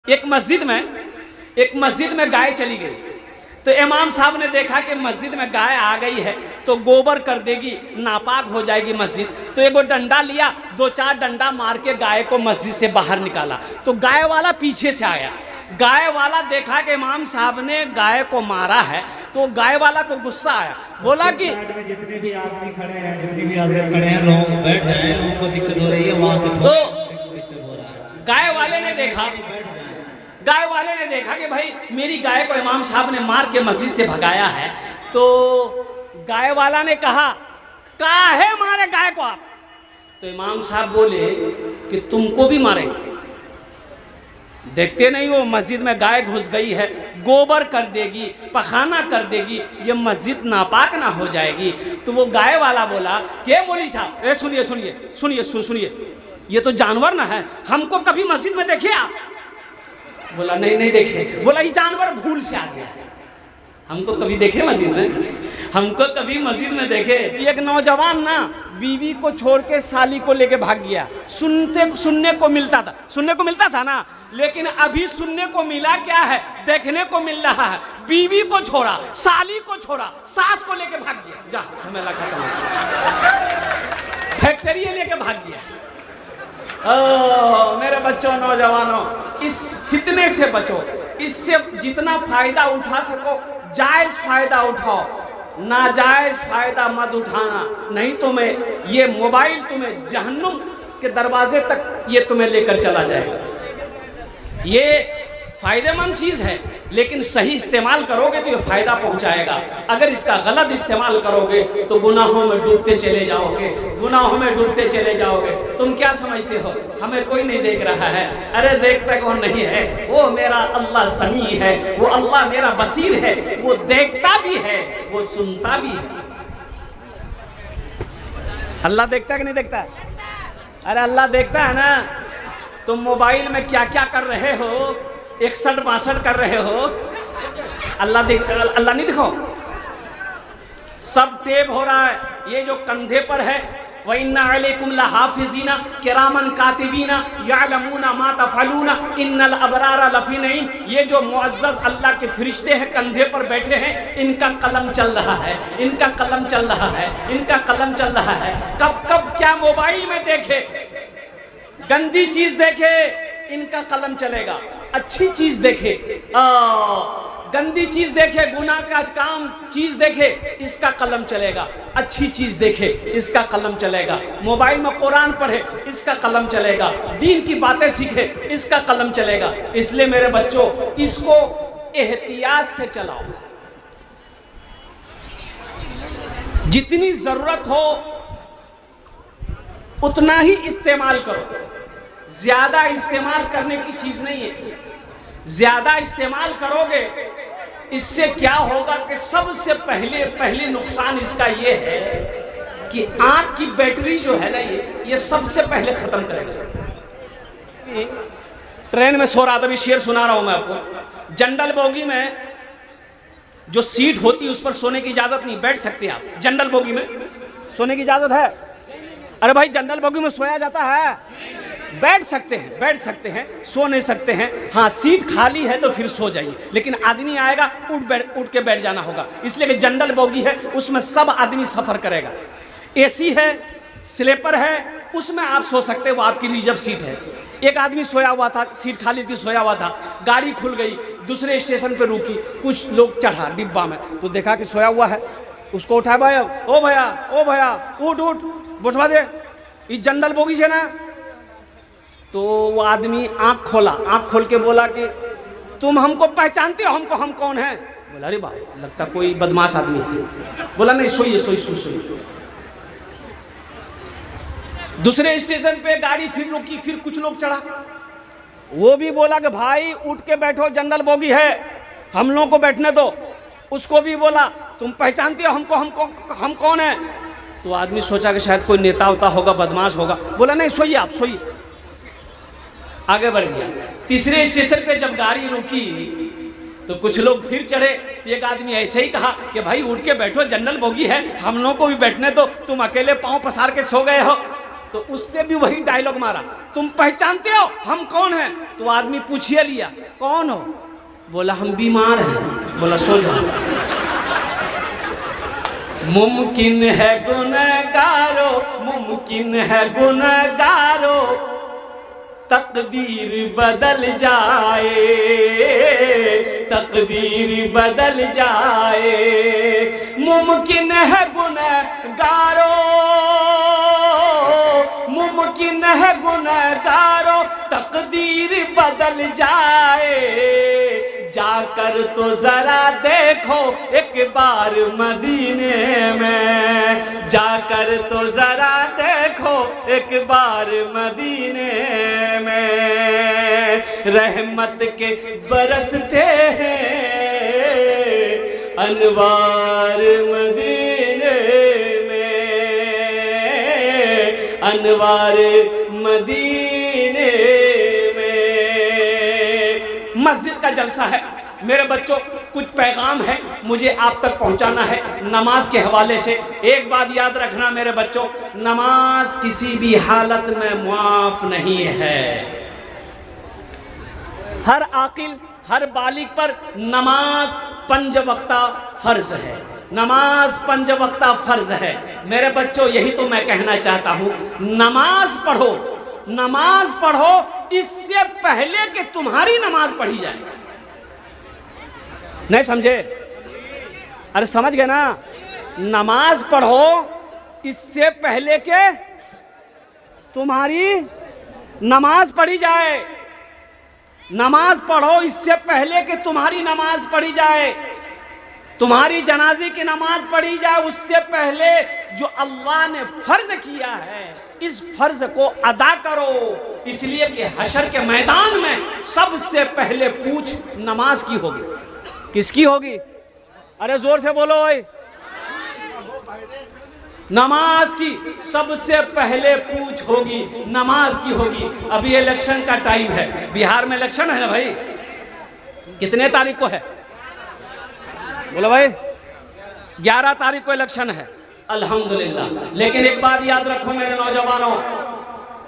एक मस्जिद में गाय चली गई, तो इमाम साहब ने देखा कि मस्जिद में गाय आ गई है तो गोबर कर देगी, नापाक हो जाएगी मस्जिद। तो एगो डंडा लिया, 2-4 डंडा मार के गाय को मस्जिद से बाहर निकाला। तो गाय वाला पीछे से आया, गाय वाला देखा कि इमाम साहब ने गाय को मारा है, तो गाय वाला को गुस्सा आया, बोला कि जितने भी आदमी खड़े हैं, जितने भी आदमी खड़े हैं, लोग बैठ जाएं, लोगों को दिक्कत हो रही है वहां से। तो गाय वाले ने देखा कि भाई मेरी गाय को इमाम साहब ने मार के मस्जिद से भगाया है। तो गाय वाला ने कहा, काहे मारे गाय को आप? तो इमाम साहब बोले कि तुमको भी मारेंगे। देखते नहीं हो मस्जिद में गाय घुस गई है, गोबर कर देगी, पखाना कर देगी, ये मस्जिद नापाक ना हो जाएगी। तो वो गाय वाला बोला कि मौलवी साहब, सुनिए, ये तो जानवर ना है, हमको कभी मस्जिद में देखे आप? बोला नहीं देखे। बोला ये जानवर भूल से आ गया, हमको कभी देखे मस्जिद में? हमको कभी मस्जिद में देखे? एक नौजवान ना बीवी को छोड़ के साली को लेके भाग गया। सुनने को मिलता था ना, लेकिन अभी सुनने को मिला क्या है, देखने को मिल रहा है। बीवी को छोड़ा, साली को छोड़ा, सास को लेके भाग गया। जा हमें लगा फैक्ट्री लेके भाग गया। मेरे बच्चों, नौजवानों, इस फितने से बचो। इससे जितना फायदा उठा सको जायज फायदा उठाओ, नाजायज फायदा मत उठाना, नहीं तो मैं ये मोबाइल तुम्हें जहन्नुम के दरवाजे तक ये तुम्हें लेकर चला जाएगा। ये फायदेमंद चीज़ है, लेकिन सही इस्तेमाल करोगे तो ये फायदा पहुंचाएगा। अगर इसका गलत इस्तेमाल करोगे तो गुनाहों में डूबते चले जाओगे। तुम क्या समझते हो हमें कोई नहीं देख रहा है? अरे देखता कौन नहीं है? वो मेरा अल्लाह समी है, वो अल्लाह मेरा बसीर है, वो देखता भी है, वो सुनता भी है। अल्लाह देखता है कि नहीं देखता? अरे अल्लाह देखता है ना। तुम मोबाइल में क्या क्या कर रहे हो, 61-62 कर रहे हो, अल्लाह नहीं दिखो? सब टेप हो रहा है। ये जो कंधे पर है, व इन्ना अलैकुम लहाफिज़ीना किरामन कातिबीना यअलमूना मा तफ़अलूना इन्नल अबरारा लफ़ी नईम, ये जो मुअज़्ज़ज़ अल्लाह के फरिश्ते हैं कंधे पर बैठे हैं, इनका कलम चल रहा है। कब क्या मोबाइल में देखे, गंदी चीज देखे, इनका कलम चलेगा। अच्छी चीज देखे, गंदी चीज देखे, गुनाह का काम चीज देखे, इसका कलम चलेगा। अच्छी चीज देखे, इसका कलम चलेगा। मोबाइल में कुरान पढ़े, इसका कलम चलेगा। दीन की बातें सीखे, इसका कलम चलेगा। इसलिए मेरे बच्चों, इसको एहतियात से चलाओ। जितनी जरूरत हो उतना ही इस्तेमाल करो। ज्यादा इस्तेमाल करने की चीज नहीं है। ज्यादा इस्तेमाल करोगे, इससे क्या होगा कि सबसे पहले नुकसान इसका ये है कि आंख की बैटरी जो है ना, ये सबसे पहले खत्म करेगा। ट्रेन में सो रहा था, अभी शेर सुना रहा हूं मैं आपको। जनरल बोगी में जो सीट होती है उस पर सोने की इजाजत नहीं, बैठ सकते आप। जनरल बोगी में सोने की इजाजत है? अरे भाई, जनरल बोगी में सोया जाता है? बैठ सकते हैं, सो नहीं सकते हैं। हाँ, सीट खाली है तो फिर सो जाइए, लेकिन आदमी आएगा उठ के बैठ जाना होगा। इसलिए कि जनरल बोगी है, उसमें सब आदमी सफ़र करेगा। एसी है, स्लीपर है, उसमें आप सो सकते हैं, वो आपकी रिजर्व सीट है। एक आदमी सोया हुआ था, सीट खाली थी, सोया हुआ था, गाड़ी खुल गई, दूसरे स्टेशन पर रुकी, कुछ लोग चढ़ा डिब्बा में, तो देखा कि सोया हुआ है, उसको उठाया, भाई ओ भैया उठ बैठवा दे, इस जनरल बोगी से ना। तो वो आदमी आँख खोल के बोला कि तुम हमको पहचानते हो? हम कौन हैं? बोला अरे भाई, लगता कोई बदमाश आदमी है। बोला नहीं, सोइए। दूसरे स्टेशन पे गाड़ी फिर रुकी, फिर कुछ लोग चढ़ा, वो भी बोला कि भाई उठ के बैठो, जनरल बोगी है, हम लोगों को बैठने दो। उसको भी बोला तुम पहचानते हो हम कौन है? तो आदमी सोचा कि शायद कोई नेता होता होगा, बदमाश होगा। बोला नहीं, सोइए आप, सोइए। आगे बढ़ गया। तीसरे स्टेशन पे जब गाड़ी रुकी तो कुछ लोग फिर चढ़े, तो एक आदमी ऐसे ही कहा कि भाई उठ के बैठो, जनरल बोगी है, हम लोगों को भी बैठने दो, तुम अकेले पाँव पसार के सो गए हो। तो उससे भी वही डायलॉग मारा, तुम पहचानते हो हम कौन हैं? तो आदमी पूछिए लिया, कौन हो? बोला हम बीमार हैं। बोला सो जाओ। मुमकिन है गुनहगारो, मुमकिन है गुनहगारो, तकदीर बदल जाए, तकदीर बदल जाए। मुमकिन है गुनहगारो, मुमकिन है गुनहगारो, तकदीर बदल जाए। जाकर तो जरा देखो एक बार मदीने में, जाकर तो जरा देखो एक बार मदीने में। रहमत के बरसते हैं अनवार मदीने में, अनवार मदीने में। मस्जिद का जलसा है मेरे बच्चों, कुछ पैगाम है मुझे आप तक पहुंचाना है नमाज के हवाले से। एक बात याद रखना मेरे बच्चों, नमाज किसी भी हालत में मुआफ नहीं है। हर आकिल, हर बालिग पर नमाज 5 वक्ता फर्ज है, नमाज 5 वक्ता फर्ज है। मेरे बच्चों यही तो मैं कहना चाहता हूं, नमाज पढ़ो, नमाज पढ़ो इससे पहले कि तुम्हारी नमाज पढ़ी जाए। नहीं समझे? अरे समझ गए ना? नमाज पढ़ो इससे पहले के तुम्हारी नमाज पढ़ी जाए, नमाज पढ़ो इससे पहले कि तुम्हारी नमाज पढ़ी जाए, तुम्हारी जनाजे की नमाज पढ़ी जाए, उससे पहले जो अल्लाह ने फर्ज किया है इस फर्ज को अदा करो। इसलिए कि हशर के मैदान में सबसे पहले पूछ नमाज की होगी। किसकी होगी? अरे जोर से बोलो भाई। नमाज की सबसे पहले पूछ होगी, नमाज की होगी। अभी इलेक्शन का टाइम है, बिहार में इलेक्शन है ना भाई, कितने तारीख को है? बोलो भाई। 11 तारीख को इलेक्शन है, अल्हम्दुलिल्लाह। लेकिन एक बात याद रखो मेरे नौजवानों,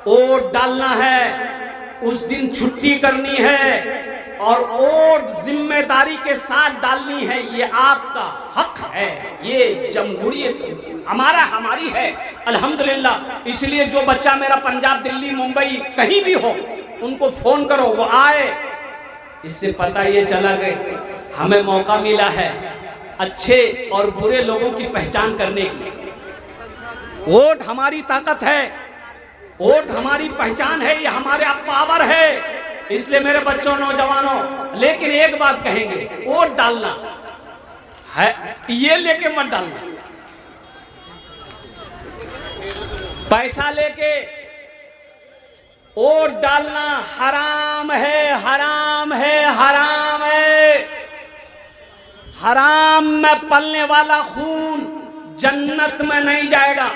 वोट डालना है, उस दिन छुट्टी करनी है और वोट जिम्मेदारी के साथ डालनी है। ये आपका हक है, ये जमहूरियत हमारा हमारी है, अल्हम्दुलिल्लाह। इसलिए जो बच्चा मेरा पंजाब, दिल्ली, मुंबई कहीं भी हो, उनको फोन करो, वो आए। इससे पता ये चला गए हमें मौका मिला है अच्छे और बुरे लोगों की पहचान करने की। वोट हमारी ताकत है, वोट हमारी पहचान है, ये हमारे पावर है। इसलिए मेरे बच्चों, नौजवानों, लेकिन एक बात कहेंगे, वोट डालना है ये लेके मत डालना, पैसा लेके वोट डालना हराम है, हराम है, हराम है। हराम में पलने वाला खून जन्नत में नहीं जाएगा।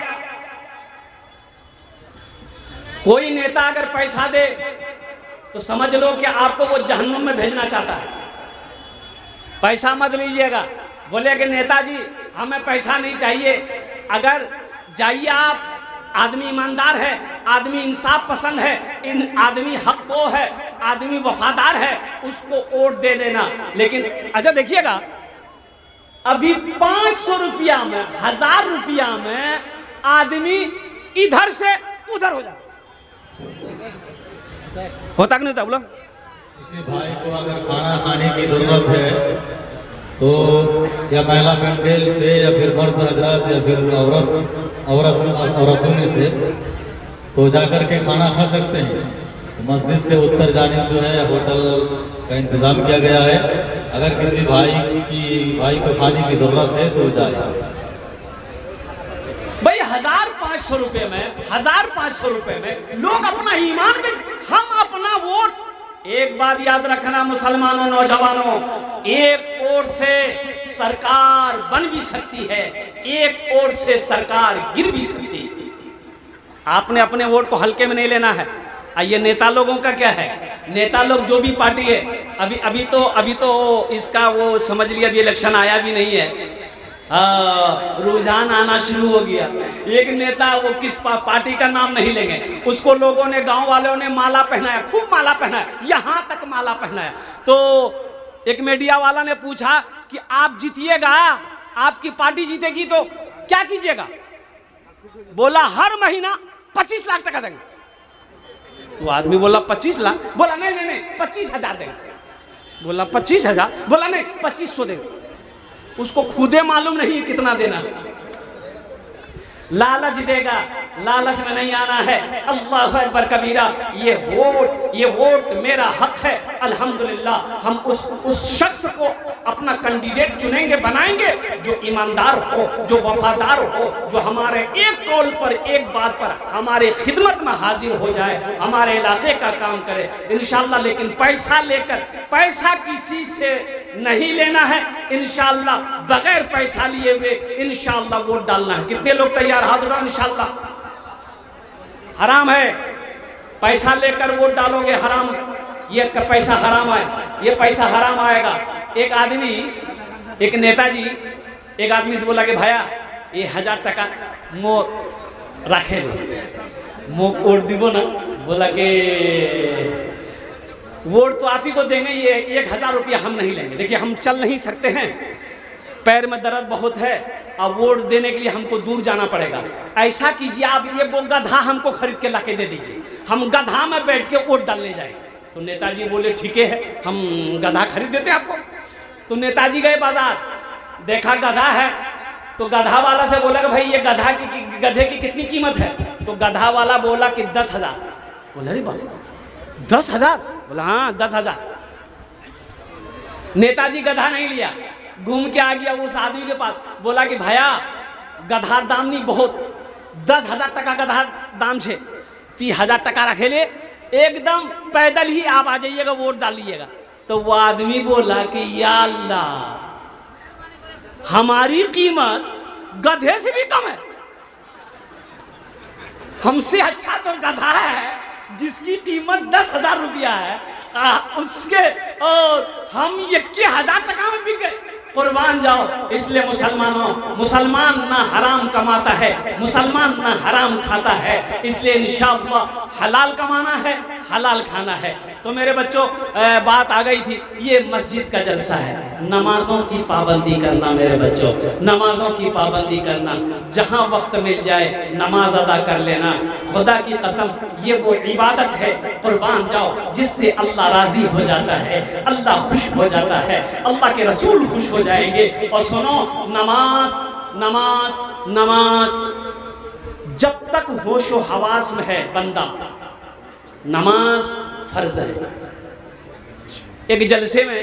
कोई नेता अगर पैसा दे तो समझ लो कि आपको वो जहन्नुम में भेजना चाहता है। पैसा मत लीजिएगा, बोले कि नेताजी हमें पैसा नहीं चाहिए। अगर जाइए आप, आदमी ईमानदार है, आदमी इंसाफ पसंद है, इन आदमी हक वो है, आदमी वफादार है, उसको वोट दे देना। लेकिन अच्छा देखिएगा, अभी 500 रुपया में, 1000 रुपया में आदमी इधर से उधर हो जाता। होता कि नहीं होता? बोलो। किसी भाई को अगर खाना खाने की जरूरत है तो या महिला मंडल से या फिर मर्द हजरात या फिर औरतों में से तो जाकर के खाना खा सकते हैं। मस्जिद से उत्तर जाने जो है होटल का इंतजाम किया गया है। अगर किसी भाई को खाने की जरूरत है तो जाए। भाई 1500 रुपए में, 1500 रुपए में लोग अपना ईमान पे, हम अपना वोट। एक बात याद रखना मुसलमानों, नौजवानों, एक वोट से सरकार बन भी सकती है, एक वोट से सरकार गिर भी सकती है। आपने अपने वोट को हल्के में नहीं लेना है। ये नेता लोगों का क्या है, नेता लोग जो भी पार्टी है, अभी तो इसका वो समझ लिया, अभी इलेक्शन आया भी नहीं है, रुझान आना शुरू हो गया। एक नेता, वो किस पार्टी का नाम नहीं लेंगे, उसको लोगों ने, गांव वालों ने माला पहनाया, खूब माला पहनाया, यहाँ तक माला पहनाया। तो एक मीडिया वाला ने पूछा कि आप जीतिएगा, आपकी पार्टी जीतेगी तो क्या कीजिएगा? बोला हर महीना 25 लाख टका देंगे। तो आदमी बोला 25 लाख? बोला नहीं नहीं नहीं 25,000 देंगे। बोला 25,000? बोला नहीं 2500 देंगे। उसको खुदे मालूम नहीं कितना देना। लालच देगा, लालच में नहीं आना है। अल्लाह अकबर कबीरा। ये वोट मेरा हक है। अल्हम्दुलिल्लाह हम उस शख्स को अपना कैंडिडेट चुनेंगे, बनाएंगे जो ईमानदार हो, जो वफादार हो, जो हमारे एक कॉल पर, एक बात पर हमारे खिदमत में हाजिर हो जाए, हमारे इलाके का काम करे इंशाअल्लाह। लेकिन पैसा लेकर, पैसा किसी से नहीं लेना है इंशाअल्लाह। बगैर पैसा लिए हुए इंशाअल्लाह वोट डालना है। कितने लोग तैयार? हाथ उठाओ इंशाअल्लाह। हराम है, पैसा लेकर वोट डालोगे हराम। ये पैसा हराम आए, ये पैसा हराम आएगा। एक आदमी, एक नेताजी एक आदमी से बोला कि भैया ये 1000 टका मो रखे लो, मो वोट दीबो ना। बोला कि वोट तो आप ही को देंगे, ये 1000 रुपया हम नहीं लेंगे। देखिए हम चल नहीं सकते हैं, पैर में दर्द बहुत है, अब वोट देने के लिए हमको दूर जाना पड़ेगा। ऐसा कीजिए आप ये गधा हमको खरीद के लाके दे दीजिए, हम गधा में बैठ के वोट डालने जाएंगे। तो नेताजी बोले ठीक है, हम गधा खरीद देते हैं आपको। तो नेताजी गए बाजार, देखा गधा है, तो गधा वाला से बोला कि भाई ये गधे की कितनी कीमत है? तो गधा वाला बोला कि 10,000। बोला अरे बाबा 10,000? बोला हाँ 10,000। नेताजी गधा नहीं लिया, घूम के आ गया उस आदमी के पास, बोला कि भैया गधा दाम नहीं बहुत, 10,000 टका गधा दाम छे, 30,000 टका रखे ले, एकदम पैदल ही आप आ जाइएगा, वोट डाल लीजिएगा। तो वो आदमी बोला कि या अल्लाह हमारी कीमत गधे से भी कम है, हमसे अच्छा तो गधा है जिसकी कीमत 10,000 रुपया है, उसके और हम 21,000 टका में बिक गए। कुर्बान जाओ। इसलिए मुसलमानों, मुसलमान ना हराम कमाता है, मुसलमान ना हराम खाता है। इसलिए इंशाअल्लाह हलाल कमाना है, हलाल खाना है। तो मेरे बच्चों बात आ गई थी, ये मस्जिद का जलसा है, नमाजों की पाबंदी करना। मेरे बच्चों नमाजों की पाबंदी करना, जहाँ वक्त मिल जाए नमाज अदा कर लेना। खुदा की कसम ये वो इबादत है, कुर्बान जाओ, जिससे अल्लाह राजी हो जाता है, अल्लाह खुश हो जाता है, अल्लाह के रसूल खुश हो जाएंगे। और सुनो, नमाज नमाज नमाज जब तक होशो हवास में है बंदा, नमाज फर्ज है। एक जलसे में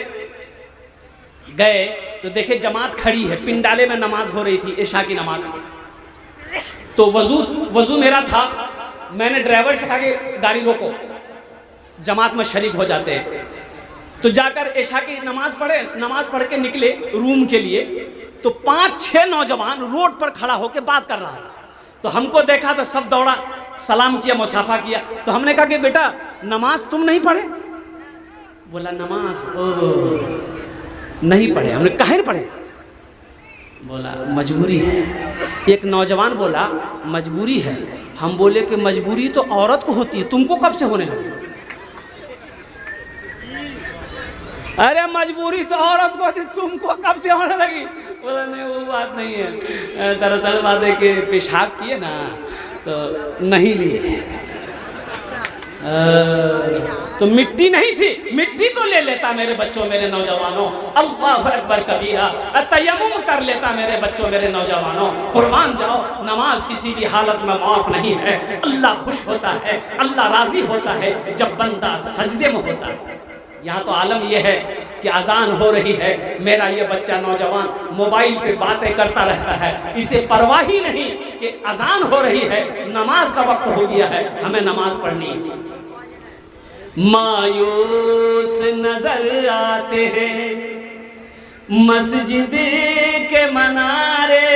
गए तो देखे जमात खड़ी है, पिंडाले में नमाज हो रही थी, इशा की नमाज। तो वजू मेरा था, मैंने ड्राइवर से कहा कि गाड़ी रोको, जमात में शरीक हो जाते हैं। तो जाकर इशा की नमाज पढ़े, नमाज पढ़ के निकले रूम के लिए, तो 5-6 नौजवान रोड पर खड़ा होकर बात कर रहा था। तो हमको देखा तो सब दौड़ा, सलाम किया, मुसाफा किया। तो हमने कहा कि बेटा नमाज तुम नहीं पढ़े? बोला नमाज नहीं पढ़े। हमने काहे पढ़े? बोला मजबूरी है। एक नौजवान बोला मजबूरी है। हम बोले कि मजबूरी तो औरत को होती है, तुमको कब से होने लगी? अरे मजबूरी तो औरत को होती, तुमको कब से होने लगी? बोला नहीं वो बात नहीं है, दरअसल बात है कि पेशाब किए ना तो नहीं लिए, तो मिट्टी नहीं थी, मिट्टी तो ले लेता मेरे बच्चों, मेरे नौजवानों। अल्लाह अकबर कबीरा, तयम्मुम कर लेता मेरे बच्चों, मेरे नौजवानों। कुर्बान जाओ, नमाज किसी भी हालत में माफ नहीं है। अल्लाह खुश होता है, अल्लाह राजी होता है जब बंदा सजदे में होता है। यहाँ तो आलम यह है कि अजान हो रही है, मेरा ये बच्चा नौजवान मोबाइल पे बातें करता रहता है, इसे परवाह ही नहीं कि अजान हो रही है, नमाज का वक्त हो गया है, हमें नमाज पढ़नी है। मायूस नजर आते हैं मस्जिद के मनारे,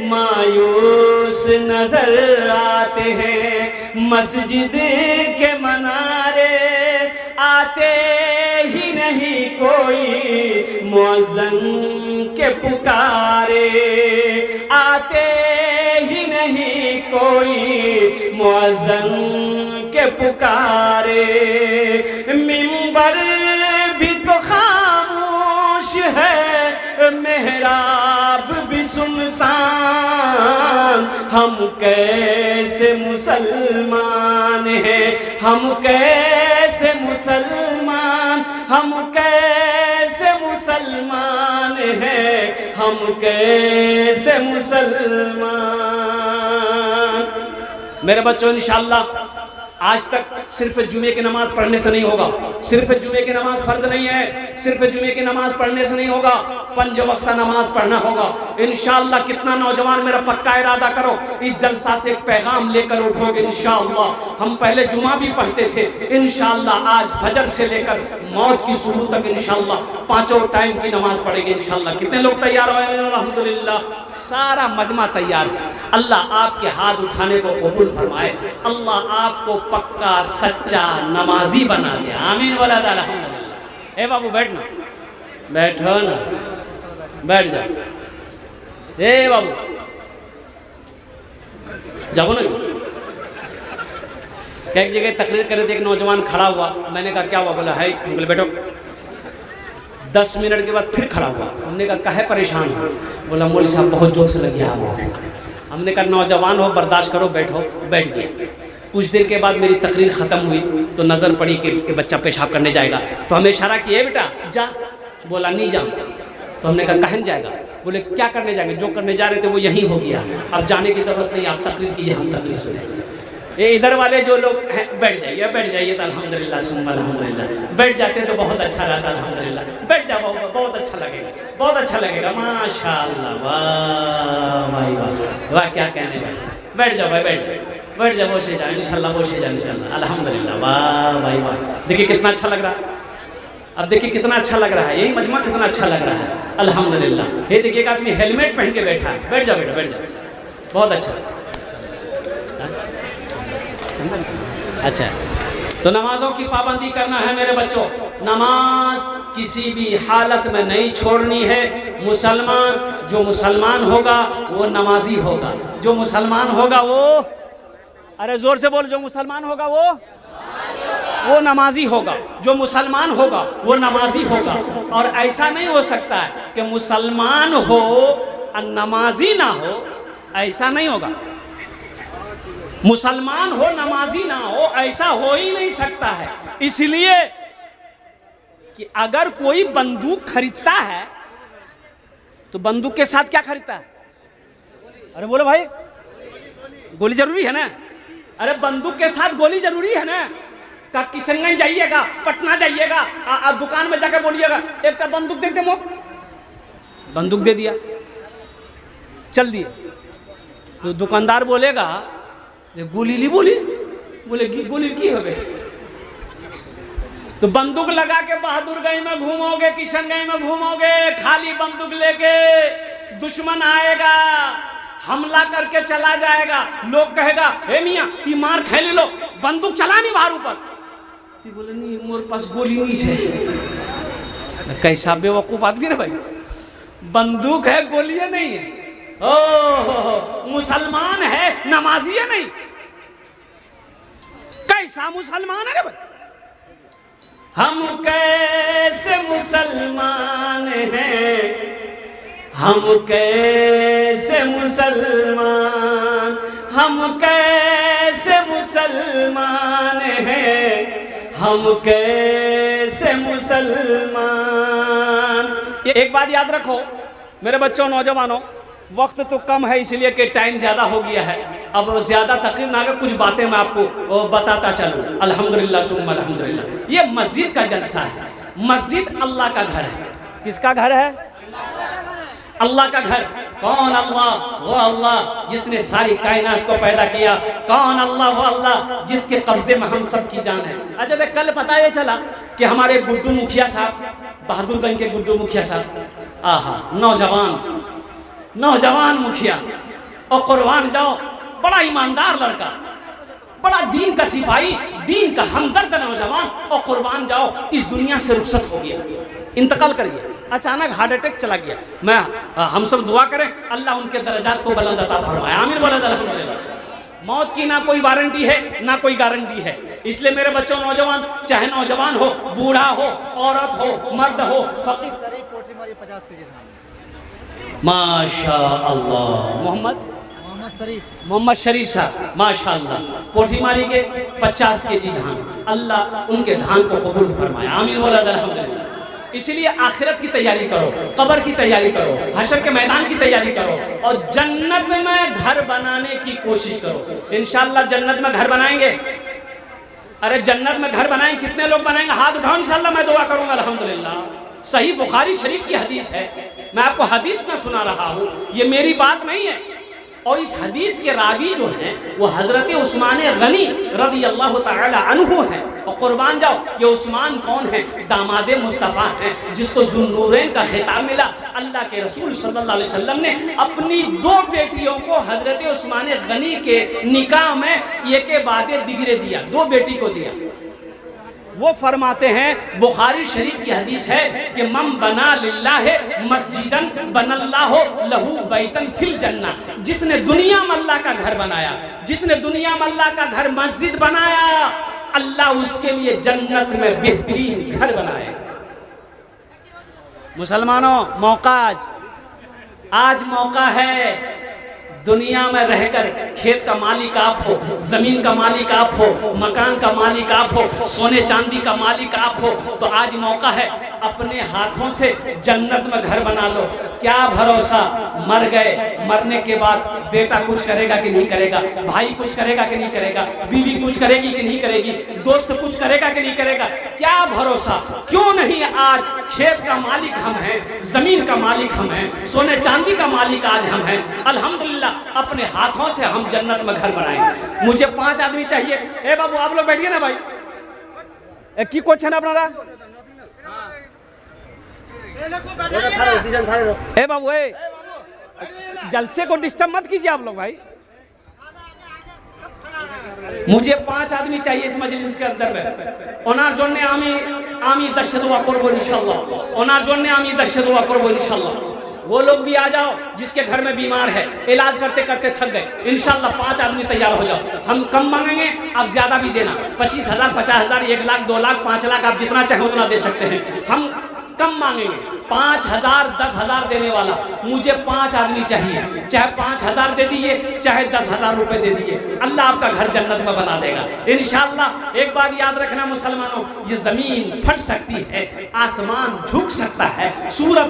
मायूस नजर आते हैं मस्जिद के मनारे, आते ही नहीं कोई मुअज्जिन के पुकारे, आते ही नहीं कोई मुअज्जिन के पुकारे। मिंबर भी तो खामोश है, मेहराब भी सुनसान, हम कैसे मुसलमान हैं, हम कैसे मुसलमान, हम कैसे मुसलमान हैं, हम कैसे मुसलमान। मेरे बच्चों इंशाअल्लाह आज तक सिर्फ जुमे की नमाज पढ़ने से नहीं होगा, सिर्फ जुमे की नमाज फर्ज नहीं है, सिर्फ जुमे की नमाज पढ़ने से नहीं होगा, 5 वक्त नमाज पढ़ना होगा इंशाअल्लाह। कितना नौजवान मेरा पक्का इरादा करो, इस जलसा से एक पैगाम लेकर उठोगे इंशाअल्लाह। हम पहले जुमा भी पढ़ते थे, इंशाअल्लाह आज फजर से लेकर मौत की सुबह तक इंशाअल्लाह 5 टाइम की नमाज पढ़ेंगे इंशाअल्लाह। कितने लोग तैयार हुए? अल्हम्दुलिल्लाह, सारा मजमा तैयार हो। अल्लाह आपके हाथ उठाने को कबूल फरमाए, अल्लाह आपको पक्का सच्चा नमाजी बना दे, आमीन वाला अल्हम्दुलिल्लाह। ए बाबू बैठना, बैठो ना, बैठ जा। ए बाबू जाओ ना। एक जगह तकरीर कर रहे थे, एक नौजवान खड़ा हुआ, मैंने कहा क्या हुआ? बोला है, बोले बैठो। 10 मिनट के बाद फिर खड़ा हुआ, हमने कहा काहे परेशान हो? बोला मौलवी साहब बहुत जोर से लगी आग। हमने कहा नौजवान हो, बर्दाश्त करो, बैठो। बैठ गया। कुछ देर के बाद मेरी तकरीर ख़त्म हुई तो नज़र पड़ी कि बच्चा पेशाब करने जाएगा, तो हमें इशारा किया बेटा जा। बोला नहीं जा। तो हमने कहा कहन जाएगा? बोले क्या करने जाएंगे, जो करने जा रहे थे वो यहीं हो गया, अब जाने की ज़रूरत नहीं, आप तकरीर कीजिए, हम तकरीर सुने। ये इधर वाले जो लोग हैं बैठ जाइए, बैठ जाइए तो अल्हम्दुलिल्लाह सुम्मा अल्हम्दुलिल्लाह, बैठ जाते तो बहुत अच्छा रहता, अल्हम्दुलिल्लाह। बैठ जाओ, बहुत अच्छा लगेगा, बहुत अच्छा लगेगा, माशाअल्लाह, वाह भाई वाह, वाह क्या कहने भाई। बैठ जाओ भाई, बैठ जाओ, बैठ जाओ, बोशे जाओ इंशाल्लाह, बोशे जाओ इंशाल्लाह, अल्हम्दुलिल्लाह, वाह भाई वाह। देखिए कितना अच्छा लग रहा है, अब देखिए कितना अच्छा लग रहा है, यही मजमा कितना अच्छा लग रहा है, अल्हम्दुलिल्लाह। ये देखिए आदमी हेलमेट पहन के बैठा है, बैठ जाओ बेटा, बैठ जाओ, बहुत अच्छा। अच्छा, तो नमाजों की पाबंदी करना है मेरे बच्चों, नमाज किसी भी हालत में नहीं छोड़नी है। मुसलमान, जो मुसलमान होगा वो नमाजी होगा, जो मुसलमान होगा वो, अरे जोर से बोल, जो मुसलमान होगा वो नमाजी होगा, जो मुसलमान होगा वो नमाजी होगा। और ऐसा नहीं हो सकता है कि मुसलमान हो और नमाजी ना हो, ऐसा नहीं होगा। मुसलमान हो नमाजी ना हो, ऐसा हो ही नहीं सकता है। इसलिए कि अगर कोई बंदूक खरीदता है तो बंदूक के साथ क्या खरीदता है? अरे बोलो भाई, गोली जरूरी है ना? अरे बंदूक के साथ गोली जरूरी है ना? का किशनगंज जाइएगा, पटना जाइएगा, दुकान में जाकर बोलिएगा एक का बंदूक दे दे, बंदूक दे दिया, चल दिए। तो दुकानदार बोलेगा गोली ली, बोली बोले गोली की हो गई। तो बंदूक लगा के बहादुरगंज में घूमोगे, किशनगंज में घूमोगे, खाली बंदूक लेके, दुश्मन आएगा, हमला करके चला जाएगा, लोग कहेगा हे मियाँ ती मार खा ले लो, बंदूक चला नहीं बाहर ऊपर। ती बोले नहीं मोर पास गोली नहीं है। कैसा बेवकूफ आदमी है भाई, बंदूक है गोली नहीं है। ओ मुसलमान है नमाजी है नहीं, कैसा मुसलमान है रे भाई? हम कैसे मुसलमान हैं, हम कैसे मुसलमान, हम कैसे मुसलमान हैं, हम कैसे मुसलमान। एक बात याद रखो मेरे बच्चों, नौजवानों, वक्त तो कम है इसलिए कि टाइम ज़्यादा हो गया है, अब ज़्यादा तकरीर ना कर, कुछ बातें मैं आपको बताता चलूँ। अल्हम्दुलिल्लाह सुम्मा अल्हम्दुलिल्लाह। ये मस्जिद का जलसा है, मस्जिद अल्लाह का घर है। किसका घर है? अल्लाह का घर। कौन अल्लाह? वो अल्लाह जिसने सारी कायनात को पैदा किया। कौन अल्लाह? वो अल्लाह जिसके कब्जे में हम सब की जान है। अच्छा तो कल पता ये चला कि हमारे गुड्डू मुखिया साहब, बहादुरगंज के गुड्डू मुखिया साहब, आहा नौजवान मुखिया, और कुर्बान जाओ, बड़ा ईमानदार लड़का, बड़ा दीन का सिपाही, दीन का हमदर्द नौजवान, और कुर्बान जाओ इस दुनिया से रुखसत हो गया, इंतकाल कर गया, अचानक हार्ट अटैक चला गया। मैं हम सब दुआ करें अल्लाह उनके दर्जात को बुलंद अता फरमाए, आमीन बोला अल्हम्दुलिल्लाह। मौत की ना कोई वारंटी है ना कोई गारंटी है, इसलिए मेरे बच्चों नौजवान, चाहे नौजवान हो, बूढ़ा हो, औरत हो, मर्द हो, फकीर, माशा अल्लाह, मोहम्मद शरीफ साहब माशाअल्लाह, पोठीमारी के 50 केजी धान, अल्लाह उनके धान को कबूल फरमाए, आमीन बोला अल्हम्दुलिल्लाह। इसलिए आखिरत की तैयारी करो, कब्र की तैयारी करो, हशर के मैदान की तैयारी करो, और जन्नत में घर बनाने की कोशिश करो। इंशाअल्लाह जन्नत में घर बनाएंगे। अरे जन्नत में घर बनाएंगे, कितने लोग बनाएंगे? हाथ उठाओ, इंशाअल्लाह मैं दुआ करूंगा अल्हम्दुलिल्लाह। सही बुखारी शरीफ की हदीस है, मैं आपको हदीस ना सुना रहा हूँ, ये मेरी बात नहीं है। और इस हदीस के रावी जो हैं वो हज़रत उस्मान गनी रज़ी अल्लाह तआला अन्हु हैं। और कुर्बान जाओ, ये उस्मान कौन है? दामाद मुस्तफ़ा हैं, जिसको ज़ुन्नूरैन का खिताब मिला। अल्लाह के रसूल सल्लल्लाहु अलैहि वसल्लम ने अपनी 2 बेटियों को हज़रत उस्मान गनी के निकाह में एक के बाद दिगरे दिया, 2 बेटी को दिया। वो फरमाते हैं, बुखारी शरीफ की हदीस है कि मम बना लिल्लाहि मस्जिदन बनल्लाहु लहू बैतन फिल जन्ना, जिसने दुनिया में अल्लाह का घर बनाया, जिसने दुनिया में अल्लाह का घर मस्जिद बनाया, अल्लाह उसके लिए जन्नत में बेहतरीन घर बनाएगा। मुसलमानों, मौका आज मौका है। दुनिया में रहकर खेत का मालिक आप हो, जमीन का मालिक आप हो, मकान का मालिक आप हो, सोने चांदी का मालिक आप हो, तो आज मौका है अपने हाथों से जन्नत में घर बना लो। क्या भरोसा, मर गए, मरने के बाद बेटा कुछ करेगा कि नहीं करेगा, भाई कुछ करेगा कि नहीं करेगा, बीवी कुछ करेगी कि नहीं करेगी, दोस्त कुछ करेगा कि नहीं करेगा, क्या भरोसा। क्यों नहीं आज खेत का मालिक हम हैं, जमीन का मालिक हम हैं, सोने चांदी का मालिक आज हम हैं। अल्हम्दुलिल्लाह अपने हाथों से हम जन्नत में घर बनाएंगे। मुझे 5 आदमी चाहिए। ए बाबू आप लोग बैठिए ना भाई, की क्वेश्चन अपना ए बाबू, ए जलसे को डिस्टर्ब मत कीजिए आप लोग भाई। मुझे 5 आदमी चाहिए इस मजलिस के अंदर में। ओनार जोड़ने आमी दश्त दुआ करबो इंशाल्लाह, ओनार जोड़ने आमी दश्त दुआ करबो इंशाल्लाह। वो लोग भी आ जाओ जिसके घर में बीमार है, इलाज करते करते थक गए, इंशाल्लाह 5 आदमी तैयार हो जाओ। हम कम मांगेंगे, आप ज्यादा भी देना, 25,000, 50,000, 1 लाख, 2 लाख, 5 लाख, आप जितना चाहे उतना दे सकते हैं। हम कम मांगेंगे, 5,000, 10,000 देने वाला। मुझे 5 आदमी चाहिए, चाहे 5,000 दे दीजिए, चाहे 10,000 रुपए दे दीजिए, अल्लाह आपका घर जन्नत में बना देगा इंशाअल्लाह। एक बात याद रखना मुसलमानों, ये जमीन फट सकती है, आसमान झुक सकता है, सूरज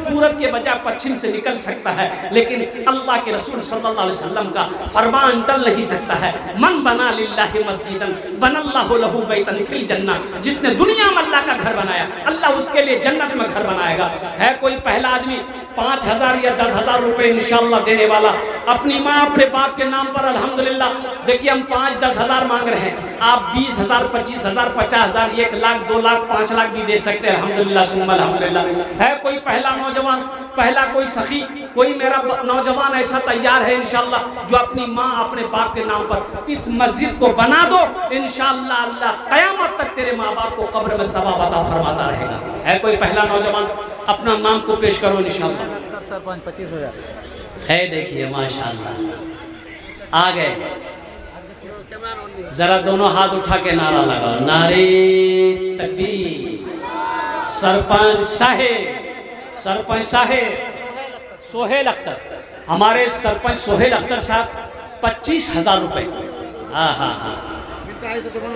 पूरब के बजाय पश्चिम से निकल सकता है, लेकिन अल्लाह के रसूल सल्लल्लाहु अलैहि वसल्लम का फरमान टल नहीं सकता है। मन बना लिल्लाहि मस्जिदन बनल्लाहु लहू बैतन फिल जन्ना, जिसने दुनिया में अल्लाह का घर बनाया, अल्लाह उसके लिए जन्नत में घर बनाएगा। है कोई पहला आदमी 5,000 या 10,000 रुपए इंशाअल्लाह देने वाला अपनी माँ अपने बाप के नाम पर? अल्हम्दुलिल्लाह। देखिए हम 5-10 हज़ार मांग रहे हैं, आप 20,000, 25,000, 50,000, 1 लाख, 2 लाख, 5 लाख भी दे सकते हैं। अल्हम्दुलिल्लाह सुम्मा अल्हम्दुलिल्लाह। है कोई पहला नौजवान, पहला कोई सखी, कोई मेरा नौजवान ऐसा तैयार है इंशाअल्लाह जो अपनी माँ अपने बाप के नाम पर इस मस्जिद को बना दो, इंशाअल्लाह अल्लाह क़यामत तक तेरे माँ बाप को कब्र में सवाब अता फरमाता रहेगा। है कोई पहला नौजवान, अपना नाम को पेश करो इंशाअल्लाह। सरपंच 25,000 है, देखिए माशाअल्लाह आ गए। जरा दोनों हाथ उठा के नारा लगाओ, नारे तकबीर। सरपंच साहेब सोहेल अख्तर, हमारे सरपंच सोहेल अख्तर साहब 25,000 रुपए। हाँ हाँ हाँ,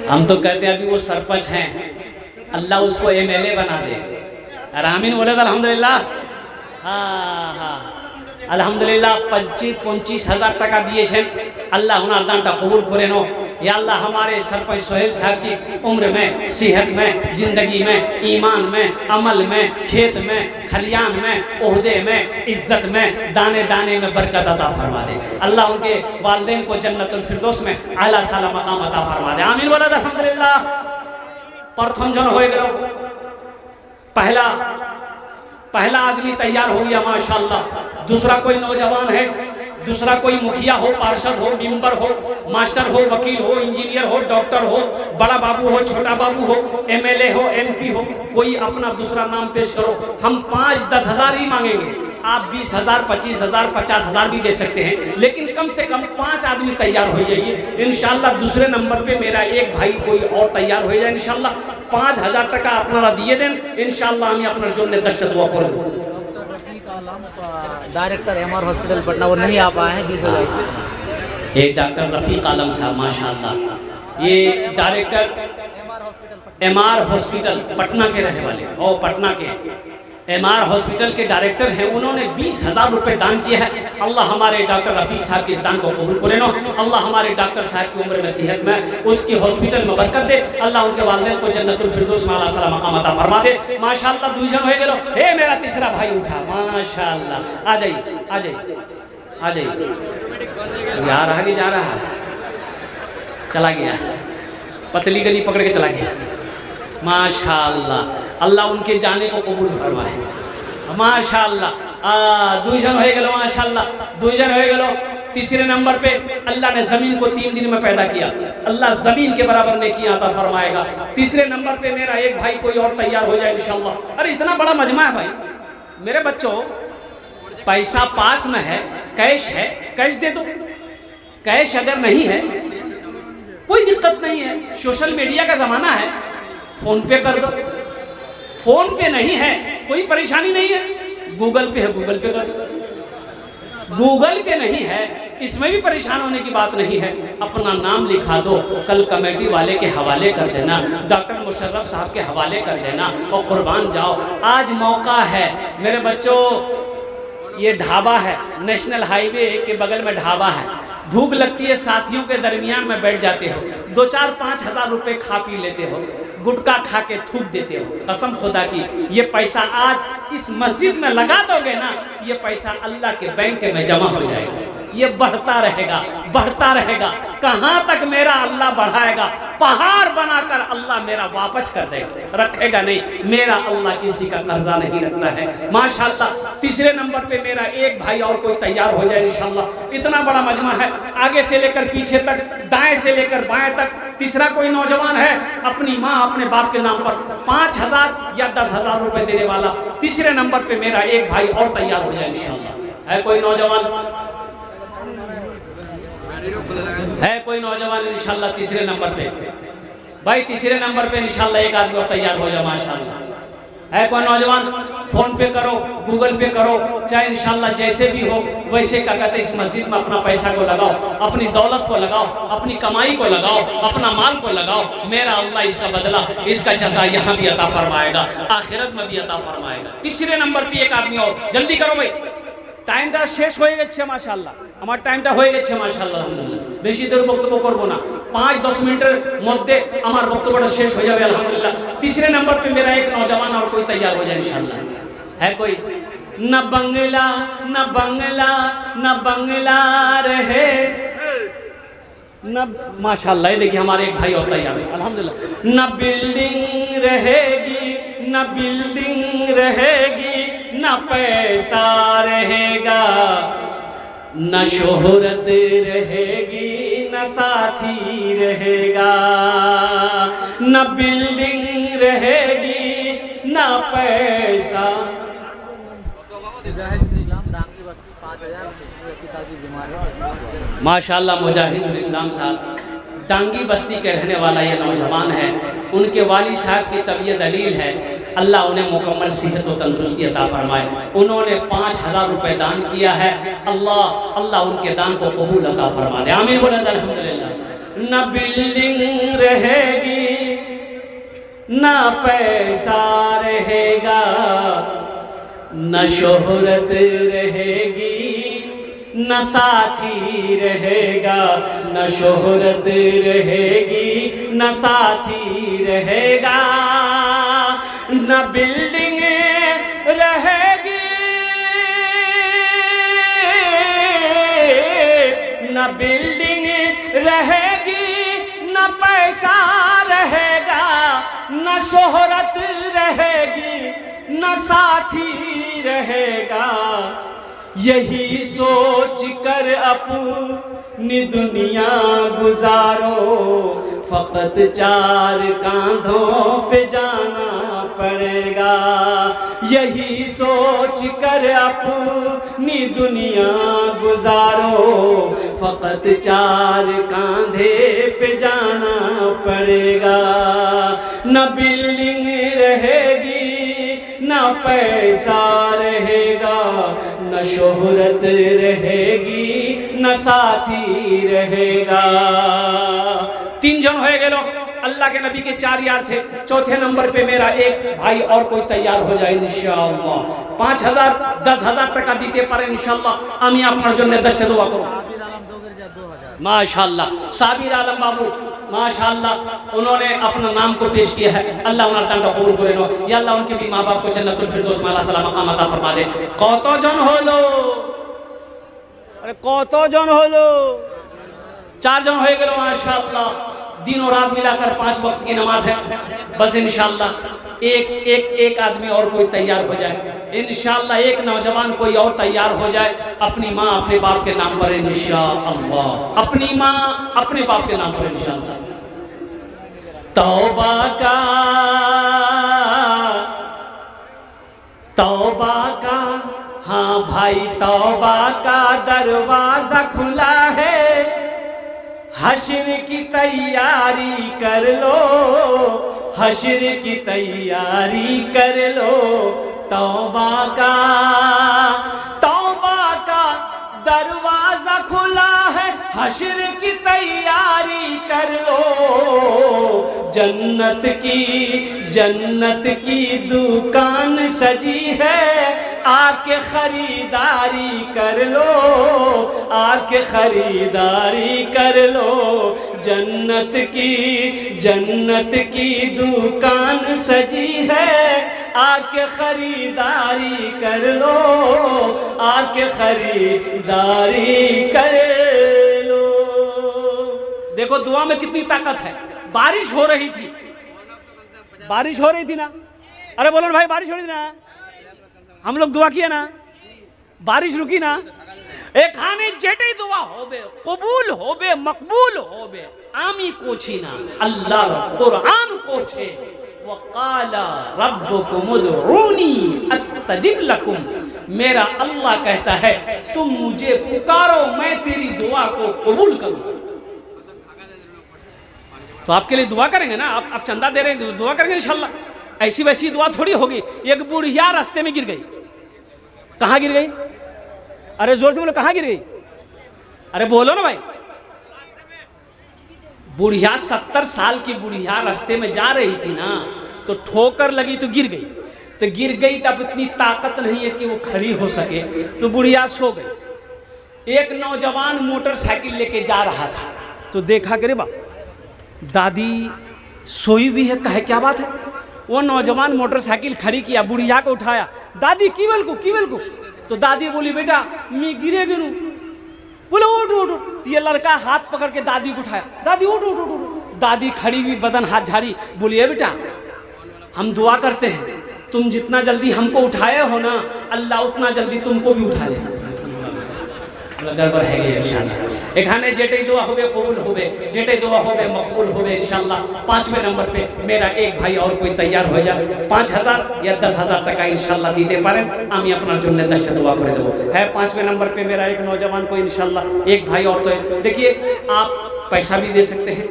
हम तो कहते हैं अभी वो सरपंच हैं, अल्लाह उसको MLA बना दे। आमीन बोले अल्हम्दुलिल्लाह। हाँ हाँ अल्हम्दुलिल्लाह 25,000 টাকা দিয়েছেন, আল্লাহ ওনার দানটা কবুল করে নো। या अल्लाह हमारे सरपंच सोहेल साहब की उम्र में, सेहत में, ज़िंदगी में, ईमान में, अमल में, खेत में, खलियान में, ओहदे में, इज़्ज़त में, दाने दाने में बरकत अता फरमा दे। अल्लाह उनके वालिदैन को जन्नतुल फिरदौस में आला साला मकाम अता फरमा दे। आमीन बोला अल्हम्दुलिल्लाह। प्रथम जन हो गए, पहला आदमी तैयार हो गया माशाअल्लाह। दूसरा कोई नौजवान है दूसरा कोई मुखिया हो, पार्षद हो, मेंबर हो, मास्टर हो, वकील हो, इंजीनियर हो, डॉक्टर हो, बड़ा बाबू हो, छोटा बाबू हो, एमएलए हो, एमपी हो, कोई अपना दूसरा नाम पेश करो। हम 5-10 हज़ार ही मांगेंगे, आप 20,000, 25,000, 50,000 भी दे सकते हैं, लेकिन कम से कम 5 आदमी तैयार हो जाइए। इंशाल्लाह दूसरे नंबर पे मेरा एक भाई कोई और तैयार हो जाए इंशाल्लाह। 5,000 टका अपना दिए दें इंशाल्लाह, हमें अपना जो ने दस्ट दुआ कर। डायरेक्टर एमआर हॉस्पिटल पटना वो नहीं आ पाए हैं, 20 हो जाएगी। एक डॉक्टर रफ़ीक आलम साहब माशाल्लाह, ये डायरेक्टर एमआर हॉस्पिटल पटना के रहने वाले और पटना के एमआर हॉस्पिटल के डायरेक्टर हैं। उन्होंने 20,000 रुपये दान किए हैं। अल्लाह हमारे डॉक्टर रफ़ीक साहब के इस दान को कबूल करे नो। अल्लाह हमारे डॉक्टर साहब की उम्र में, सेहत में, उसकी हॉस्पिटल में बरकत दे। अल्लाह उनके वालिदैन को जन्नतुल फिरदौस में आला मकाम अता फरमा दे। माशाल्लाह दूजन हो गेलो। हे मेरा तीसरा भाई उठा, माशाल्लाह। आ जाइए, आ जाइए, आ जाइए। यार आगे जा रहा है, चला गया, पतली गली पकड़ के चला गया। माशाल्लाह, अल्लाह उनके जाने को कबूल फरमाए। माशाल्लाह दूजन हो गेलो, माशाल्लाह दूजन हो गेलो। तीसरे नंबर पे अल्लाह ने ज़मीन को 3 दिन में पैदा किया, अल्लाह ज़मीन के बराबर ने किया अता फरमाएगा। तीसरे नंबर पे मेरा एक भाई कोई और तैयार हो जाए इंशाल्लाह। अरे इतना बड़ा मजमा है भाई मेरे बच्चों, पैसा पास में है, कैश है, कैश दे दो। कैश अगर नहीं है कोई दिक्कत नहीं है, सोशल मीडिया का ज़माना है, फ़ोन पे कर दो। फ़ोन पे नहीं है कोई परेशानी नहीं है, गूगल पे है, गूगल पे कर दो। गूगल पे नहीं है, इसमें भी परेशान होने की बात नहीं है। अपना नाम लिखा दो, कल कमेटी वाले के हवाले कर देना, डॉक्टर मुशर्रफ साहब के हवाले कर देना और कुर्बान जाओ। आज मौका है मेरे बच्चों, ये ढाबा है, नेशनल हाईवे के बगल में ढाबा है। भूख लगती है, साथियों के दरमियान में बैठ जाते हो, 2-4-5 हज़ार रुपये खा पी लेते हो, गुटखा खा के थूक देते हो। कसम खुदा की ये पैसा आज इस मस्जिद में लगा दोगे ना, ये पैसा अल्लाह के बैंक में जमा हो जाएगा। ये बढ़ता रहेगा, बढ़ता रहेगा। कहाँ तक मेरा अल्लाह बढ़ाएगा? पहाड़ बनाकर अल्लाह मेरा वापस कर देगा, रखेगा नहीं। मेरा अल्लाह किसी का कर्जा नहीं रखता है। माशाल्लाह तीसरे नंबर पे मेरा एक भाई और कोई तैयार हो जाए इंशाल्लाह। इतना बड़ा मजमा है, आगे से लेकर पीछे तक, दाएं से लेकर बाएं तक। तीसरा कोई नौजवान है अपनी माँ अपने बाप के नाम पर 5,000 या 10,000 रुपए देने वाला, तीसरे नंबर पे मेरा एक भाई और तैयार हो जाए इंशाल्लाह। है कोई नौजवान? है कोई नौजवान इंशाल्लाह तीसरे नंबर पे? भाई तीसरे नंबर पे इंशाल्लाह एक आदमी और तैयार हो जाए माशाल्लाह। है कोई नौजवान? फोन पे करो, गूगल पे करो, चाहे इंशाल्लाह जैसे भी हो वैसे क्या कहते इस मस्जिद में अपना पैसा को लगाओ, अपनी दौलत को लगाओ, अपनी कमाई को लगाओ, अपना माल को लगाओ। मेरा अल्लाह इसका बदला, इसका जज़ा यहाँ भी अता फरमाएगा, आखिरत में भी अता फरमाएगा। तीसरे नंबर पे एक आदमी और, जल्दी करो भाई, টাইমটা শেষ হয়ে গেছে মাশাআল্লাহ। আমার টাইমটা হয়ে গেছে মাশাআল্লাহ আলহামদুলিল্লাহ। বেশি দেরি বক্তব্য করব না, 5-10 মিনিটের মধ্যে আমার বক্তব্যটা শেষ হয়ে যাবে আলহামদুলিল্লাহ। तीसरे नंबर पे मेरा एक नौजवान और कोई तैयार हो जाए इंशाल्लाह। है कोई? न बंगला न बंगला न बंगला रहे न, माशाल्लाह। ये देखिए हमारे एक भाई और तैयार है अल्हम्दुलिल्लाह। न बिल्डिंग रहेगी न बिल्डिंग रहेगी, न पैसा रहेगा, न शोहरत रहेगी, न साथी रहेगा। न बिल्डिंग रहेगी न पैसा। माशाल्लाह मुजाहिदुल इस्लाम साहब डांगी बस्ती के रहने वाला ये नौजवान है। उनके वाली साहब की तबीयत दलील है, अल्लाह उन्हें मुकम्मल सेहत और तंदुरुस्ती अता फरमाए। उन्होंने 5,000 रुपये दान किया है। अल्लाह उनके दान को कबूल अता फरमा दे, आमीन बोला अल्हम्दुलिल्लाह। न बिल्डिंग रहेगी न पैसा रहेगा, न शोहरत रहेगी न साथी रहेगा, न शोहरत रहेगी न साथी रहेगा। न बिल्डिंग रहेगी न बिल्डिंग रहेगी, न पैसा रहेगा, न शोहरत रहेगी, न साथी रहेगा। यही सोच कर अपनी दुनिया गुजारो, फकत 4 कांधों पे जाना पड़ेगा। यही सोच कर अपनी दुनिया गुजारो, फकत 4 कांधे पे जाना पड़ेगा। न बिल्डिंग रहेगी, न पैसा रहेगा, न शोहरत रहेगी, न साथी रहेगा। 3 जन हो गए लोग। अल्लाह के नबी के 4 यार थे। चौथे नंबर पे मेरा एक भाई और कोई तैयार हो जाए इंशाअल्लाह। 5000 10,000 টাকা দিতে পারেন ইনশাআল্লাহ। আমি আপনার জন্য 10টা দোয়া করব। माशाअल्लाह साबिर आलम बाबू माशाअल्लाह उन्होंने अपना नाम को पेश किया है। अल्लाह उनका दान कबूल करे नो। या अल्लाह उनके भी माँ बाप को जन्नतुल फिरदौस में आला सलाम मकाम अता फरमा दे। কতজন হলো? अरे কতজন হলো? 4 জন হয়ে গেল माशाअल्लाह। दिन और रात मिलाकर 5 वक्त की नमाज है। बस इंशाअल्लाह एक आदमी और कोई तैयार हो जाए इंशाअल्लाह। एक नौजवान कोई और तैयार हो जाए अपनी माँ अपने बाप के नाम पर इंशाअल्लाह। अपनी माँ अपने बाप के नाम पर इंशाअल्लाह। तौबा का हाँ भाई तौबा का दरवाजा खुला है। हश्र की तैयारी कर लो, हश्र की तैयारी कर लो। तौबा का दरवाजा खुला है, हश्र की तैयारी कर लो। जन्नत की दुकान सजी है, आके खरीदारी कर लो, आके खरीदारी कर लो। जन्नत की दुकान सजी है, आके खरीदारी कर लो, आके खरीदारी कर लो। देखो दुआ में कितनी ताकत है। बारिश हो रही थी ना। अरे बोलो ना भाई बारिश हो रही थी ना। हम लोग दुआ किया ना, बारिश रुकी ना। एखाने जेटे दुआ होबे कबूल होबे मकबूल होबे। आमी कोछी ना अल्लाह कुरान कोछे वक़ाला रब्बुकुम उदऊनी अस्तजिब लकुम। मेरा अल्लाह कहता है तुम मुझे पुकारो मैं तेरी दुआ को कबूल करूँ। तो आपके लिए दुआ करेंगे ना। आप चंदा दे रहे हैं दुआ करेंगे इंशाल्लाह। ऐसी वैसी दुआ थोड़ी होगी। एक बुढ़िया रास्ते में गिर गई। कहाँ गिर गई? अरे जोर से बोलो कहाँ गिर गई? अरे बोलो ना भाई। बुढ़िया 70 साल की बुढ़िया रास्ते में जा रही थी ना, तो ठोकर लगी तो गिर गई। तो गिर गई तो अब इतनी ताकत नहीं है कि वो खड़ी हो सके, तो बुढ़िया सो गई। एक नौजवान मोटरसाइकिल लेके जा रहा था, तो देखा करे बा दादी सोई हुई है। कहे क्या बात है? वो नौजवान मोटरसाइकिल खड़ी किया, बुढ़िया को उठाया। दादी कीवल को। तो दादी बोली बेटा मैं गिरे गिरूँ। बोले उठ। तो ये लड़का हाथ पकड़ के दादी को उठाया। दादी उठ। दादी खड़ी हुई बदन हाथ झाड़ी बोलिए बेटा हम दुआ करते हैं, तुम जितना जल्दी हमको उठाए हो ना अल्लाह उतना जल्दी तुमको भी उठा ले। एखाने जेटे दुआ होबे कबूल होबे, जेटे दुआ होबे मकबूल होबे इंशाअल्लाह। 5वें नंबर पे मेरा एक भाई और कोई तैयार हो जाए। 5000 या 10,000 টাকা इंशाअल्लाह दीते पारें। आमी अपना जन्य 10টা दुआ करे देबो है। 5वें नंबर पे मेरा एक नौजवान को इंशाअल्लाह एक भाई और। तो देखिए आप पैसा भी दे सकते हैं,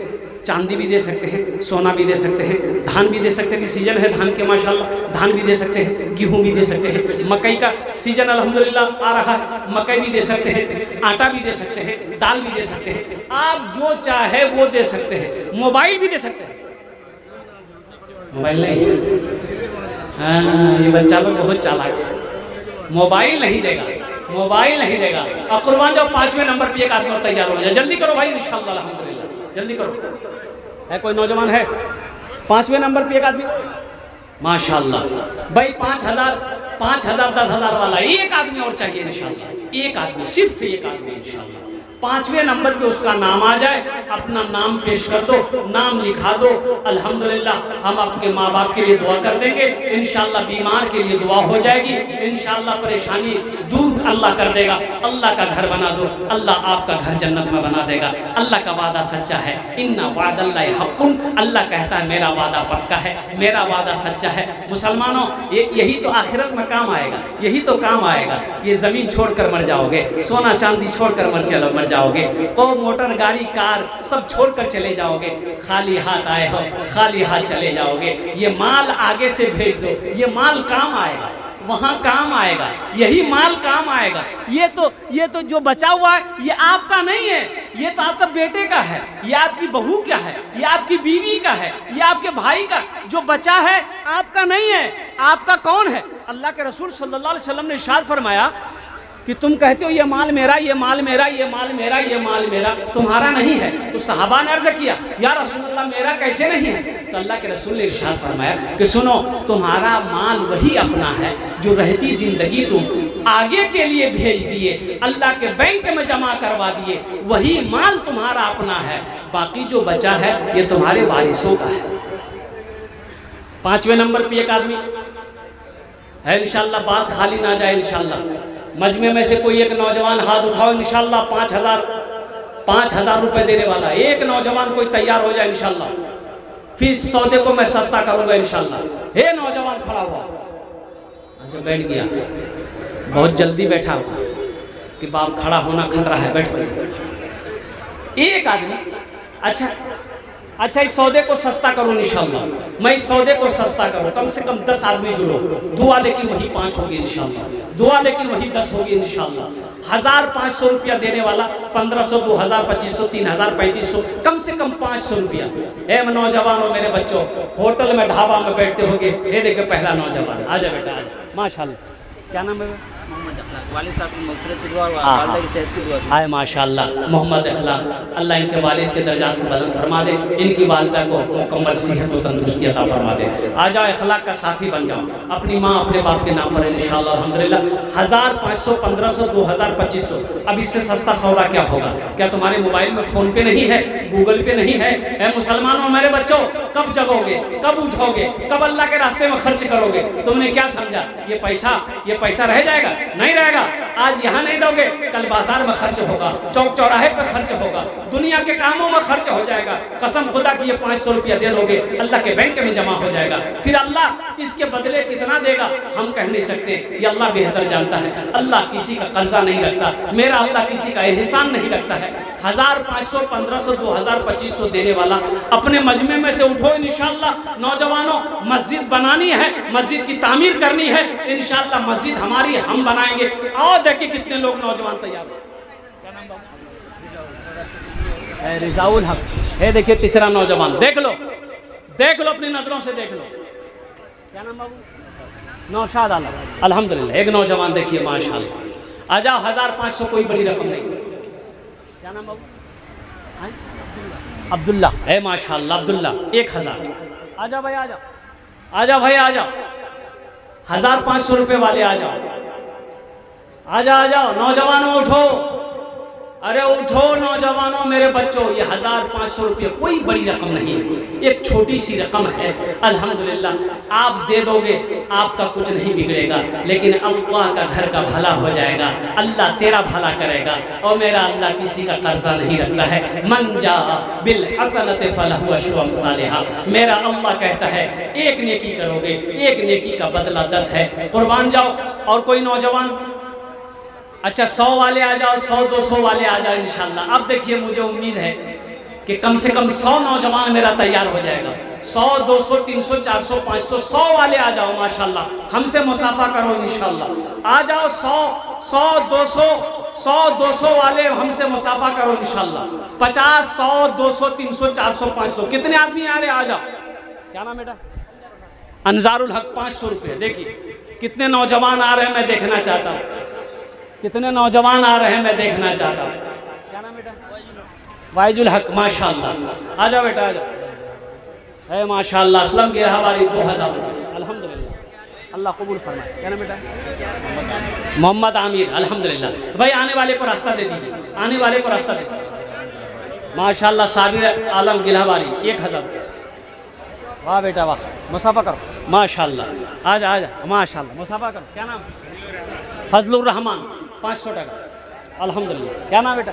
चांदी भी दे सकते हैं, सोना भी दे सकते हैं, धान भी दे सकते हैं। सीजन है धान के माशाल्लाह, धान भी दे सकते हैं, गेहूं भी दे सकते हैं। मकई का सीजन अल्हम्दुलिल्लाह आ रहा है, मकई भी दे सकते हैं, आटा भी दे सकते हैं, दाल भी दे सकते हैं। आप जो चाहे वो दे सकते हैं। मोबाइल भी दे सकते हैं। मोबाइल नहीं, हाँ ये बच्चा लोग बहुत चालाक है। मोबाइल नहीं देगा। और कुर्बान जाओ 5वें नंबर पे एक आदमी और तैयार हो जाए। जल्दी करो भाई इंशाअल्लाह अल्हम्दुलिल्लाह जल्दी करो। है कोई नौजवान है? 5वें नंबर पे एक आदमी माशाअल्लाह। भाई 5,000 10,000 वाला एक आदमी और चाहिए इंशाअल्लाह। एक आदमी, सिर्फ एक आदमी इंशाअल्लाह। 5वें नंबर पे उसका नाम आ जाए, अपना नाम पेश कर दो, नाम लिखा दो। अल्हम्दुलिल्लाह हम आपके माँ बाप के लिए दुआ कर देंगे इंशाअल्लाह। बीमार के लिए दुआ हो जाएगी इंशाअल्लाह। परेशानी दूर अल्लाह कर देगा। अल्लाह का घर बना दो, अल्लाह आपका घर जन्नत में बना देगा। अल्लाह का वादा सच्चा है, इन्ना वादल्लाहि हक़्क़ुन, अल्लाह कहता है मेरा वादा पक्का है, मेरा वादा सच्चा है। मुसलमानों, यही तो आखिरत में काम आएगा, यही तो काम आएगा। ये ज़मीन छोड़कर मर जाओगे, सोना चांदी छोड़कर मर जाओगे, तो मोटर गाड़ी कार सब छोड़कर चले जाओगे, खाली हाथ आए हो खाली हाथ चले जाओगे। ये माल आगे से भेज दो, ये माल काम आएगा, वहाँ काम आएगा, यही माल काम आएगा। ये तो जो बचा हुआ है ये आपका नहीं है, ये तो आपका बेटे का है, ये आपकी बहू का है, ये आपकी बीवी का है, ये आपके भाई का। जो बचा है आपका नहीं है, आपका कौन है? अल्लाह के रसूल सल्लल्लाहु अलैहि वसल्लम ने इरशाद फरमाया कि तुम कहते हो ये माल मेरा, ये माल मेरा, ये माल मेरा, ये माल मेरा, तुम्हारा नहीं है। तो सहाबा ने अर्ज़ किया, या रसूलल्लाह मेरा कैसे नहीं है? तो अल्लाह के रसूल ने इरशाद फरमाया कि सुनो, तुम्हारा माल वही अपना है जो रहती ज़िंदगी तुम आगे के लिए भेज दिए, अल्लाह के बैंक में जमा करवा दिए, वही माल तुम्हारा अपना है। बाकी जो बचा है ये तुम्हारे वारिसों का है। 5वें नंबर पे एक आदमी है, इंशाअल्लाह बात खाली ना जाए। इंशाअल्लाह मजमे में से कोई एक नौजवान हाथ उठाओ, इंशाअल्लाह 5,000 रुपए देने वाला एक नौजवान कोई तैयार हो जाए इंशाअल्लाह। फिर सौदे को मैं सस्ता करूंगा इंशाअल्लाह। हे नौजवान खड़ा हुआ, अच्छा बैठ गया, बहुत जल्दी बैठा हुआ कि बाप खड़ा होना खतरा है, बैठ गया। एक आदमी, अच्छा इस सौदे को सस्ता करो इंशाअल्लाह, मैं इस सौदे को सस्ता करूँ, कम से कम 10 आदमी जुड़ो, दुआ लेकिन वही 5 होगी इंशाअल्लाह, दुआ लेकिन वही 10 होगी इंशाअल्लाह। 1,500 रुपया देने वाला 1,500, 2,000, 2,500, 3,000, 3,500, कम से कम 500 रुपया। ए नौजवानों, मेरे बच्चों, होटल में ढाबा में बैठते होगे, ये देखो पहला नौजवान, आजा बेटा आजा, माशाल्लाह। क्या नाम है? वालिद साहब की मग़फ़िरत की दुआ और वालिदा की सेहत की दुआ। आए माशाल्लाह, मोहम्मद इखलाक, अल्लाह इनके वालिद के दर्जात को बुलंद फरमा दे, इनकी वालिदा को मुकम्मल सेहत और तंदुरुस्ती अता फरमा दे। आ जाओ, इखलाक का साथी बन जाओ, अपनी माँ अपने बाप के नाम पर इंशाअल्लाह अल्हम्दुलिल्लाह। 1,500, 1,500, 2,000, 2,500, अब इससे सस्ता सौदा क्या होगा? क्या तुम्हारे मोबाइल में फ़ोन पे नहीं है, गूगल पे नहीं है? ए मुसलमानों, मेरे बच्चों, कब जगोगे, कब उठोगे, कब अल्लाह के रास्ते में खर्च करोगे? तुमने क्या समझा ये पैसा रह जाएगा? नहीं रहेगा। आज यहाँ नहीं दोगे, कल बाजार में खर्च होगा, चौक चौराहे पे खर्च होगा, दुनिया के कामों में खर्च हो जाएगा। कसम खुदा की ये 500 रुपया दे दोगे, अल्लाह के बैंक में जमा हो जाएगा। फिर अल्लाह इसके बदले कितना देगा हम कह नहीं सकते, ये अल्लाह बेहतर जानता है। अल्लाह किसी का कर्जा नहीं रखता, मेरा अल्लाह किसी का एहसान नहीं रखता है। 1,500, 1,500, 2,000, 2,500 देने वाला अपने मजमे में से उठो इंशाअल्लाह। नौजवानों, मस्जिद बनानी है, मस्जिद की तामीर करनी है इंशाअल्लाह, मस्जिद हमारी हम बनाएंगे। आओ देखिए कितने लोग नौजवान तैयार हैं। रिजाउल हक है, देखिए तीसरा नौजवान, देख लो अपनी नजरों से देख लो। क्या नाम बाबू? नौशाद आलम, अल्हम्दुलिल्लाह। एक नौजवान देखिए माशाल्लाह। आ जाओ, 1,500 कोई बड़ी रकम नहीं। क्या नाम बाबू? अब्दुल्ला है, माशाल्लाह अब्दुल्ला। 1,000। आ जाओ भाई, आ जाओ भाई, आ जाओ। 1,500 रुपये वाले आ जाओ नौजवानों, उठो, अरे उठो नौजवानों, मेरे बच्चों, ये 1,500 रुपये कोई बड़ी रकम नहीं है, एक छोटी सी रकम है। अल्हम्दुलिल्लाह, आप दे दोगे, आपका कुछ नहीं बिगड़ेगा, लेकिन अल्लाह का घर का भला हो जाएगा, अल्लाह तेरा भला करेगा। और मेरा अल्लाह किसी का कर्जा नहीं रखता है। मन जा बिल हसनत फलहु अशरु अम्सालिहा, मेरा अल्लाह कहता है एक नेकी करोगे, एक नेकी का बदला 10 है। कुर्बान जाओ। और कोई नौजवान, अच्छा 100 वाले आ जाओ, 100-200 वाले आ जाओ इंशाल्लाह। अब देखिए, मुझे उम्मीद है कि कम से कम 100 नौजवान मेरा तैयार हो जाएगा। 100, 200, 300, 400, 500, 100 वाले आ जाओ माशाल्लाह, हमसे मुसाफा करो इंशाल्लाह। आ जाओ 100, 200 वाले हमसे मुसाफा करो इंशाल्लाह। 50, 100, 200, 300, 400, 500, कितने आदमी आ रहे? आ जाओ। क्या नाम बेटा? अंजारुल हक, 500 रुपये। देखिए कितने नौजवान आ रहे हैं, मैं देखना चाहता हूँ कितने नौजवान आ रहे हैं, मैं देखना चाहता हूँ। क्या नाम बेटा? वाइजुल हक, माशाल्लाह। आ जाओ बेटा, आ जाओ। है माशाल्लाह। असलम की हमारी 2,000 अल्हम्दुलिल्लाह, अल्लाह कबूल फरमाए। क्या नाम बेटा? मोहम्मद आमिर, अल्हम्दुलिल्लाह। भाई आने वाले को रास्ता दे दीजिए, आने वाले को रास्ता दे दीजिए। माशाल्लाह। साबिर आलम गिलहवारी, 1,000। वाह बेटा वाह, मुसाफा करो माशाल्लाह। आ जा माशाल्लाह, मुसाफा करो। क्या नाम? फजलुर रहमान 500 टका अल्हम्दुलिल्लाह। क्या नाम बेटा?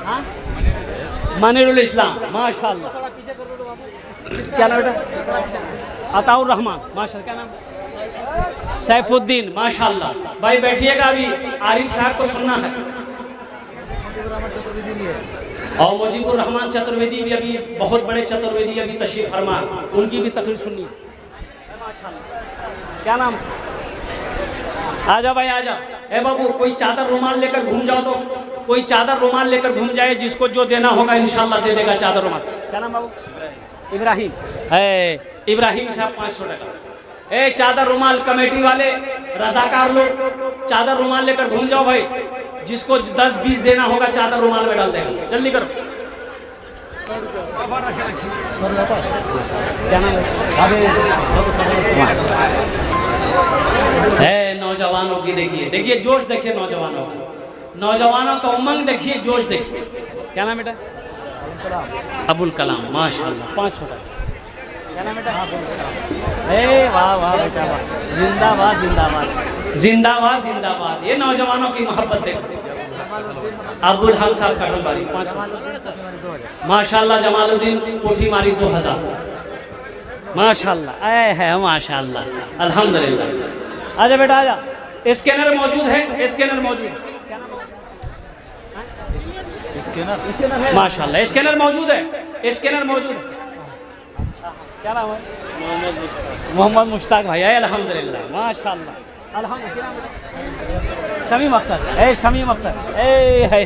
हाँ मनीरुल इस्लाम माशाल्लाह। क्या नाम बेटा? अताउर रहमान माशाल्लाह। क्या नाम? सैफुद्दीन माशाल्लाह। भाई बैठिएगा, अभी आरिफ साहब को सुनना है। और मुजीबुर रहमान चतुर्वेदी भी अभी बहुत बड़े चतुर्वेदी अभी तशरीफ फरमा, उनकी भी तकरीर सुननी है। क्या नाम? आजा भाई आजा। ए बाबू कोई चादर रुमाल लेकर घूम जाओ तो, कोई चादर रुमाल लेकर घूम जाए, जिसको जो देना होगा इंशाल्लाह दे देगा चादर रुमाल। क्या नाम बाबू? इब्राहिम है। इब्राहिम साहब 500 टका। ए चादर रुमाल कमेटी वाले रजाकार लोग चादर रुमाल लेकर घूम जाओ भाई, जिसको 10-20 देना होगा चादर रुमाल में डाल देगा। जल्दी करो। क्या नाम है? नौजवानों की देखिए, देखिए जोश देखिए नौजवानों का, नौजवानों का उमंग देखिए, जोश देखिए। क्या नाम बेटा? अबुल कलाम माशाल्लाह 500 टका। क्या नाम बेटा? ए वाह वाह बेटा वाह, जिंदाबाद जिंदाबाद जिंदाबाद जिंदाबाद। ये नौजवानों की मोहब्बत देखो। अब्दुल हक साहब कटलबारी 500 माशाल्लाह। जमालुद्दीन पुठीमारी 2000 माशाल्लाह। ए है माशाल्लाह अल्हम्दुलिल्लाह। आजा बेटा आजा। स्कैनर मौजूद है, स्कैनर मौजूद है। स्कैनर है माशाल्लाह, स्कैनर मौजूद है, स्कैनर मौजूद है। क्या नाम है? मोहम्मद मुश्ताक भाई है अल्हम्दुलिल्लाह माशाल्लाह अल्हम्दुलिल्लाह। शमीम अख्तर, ए शमीम अख्तर, ए है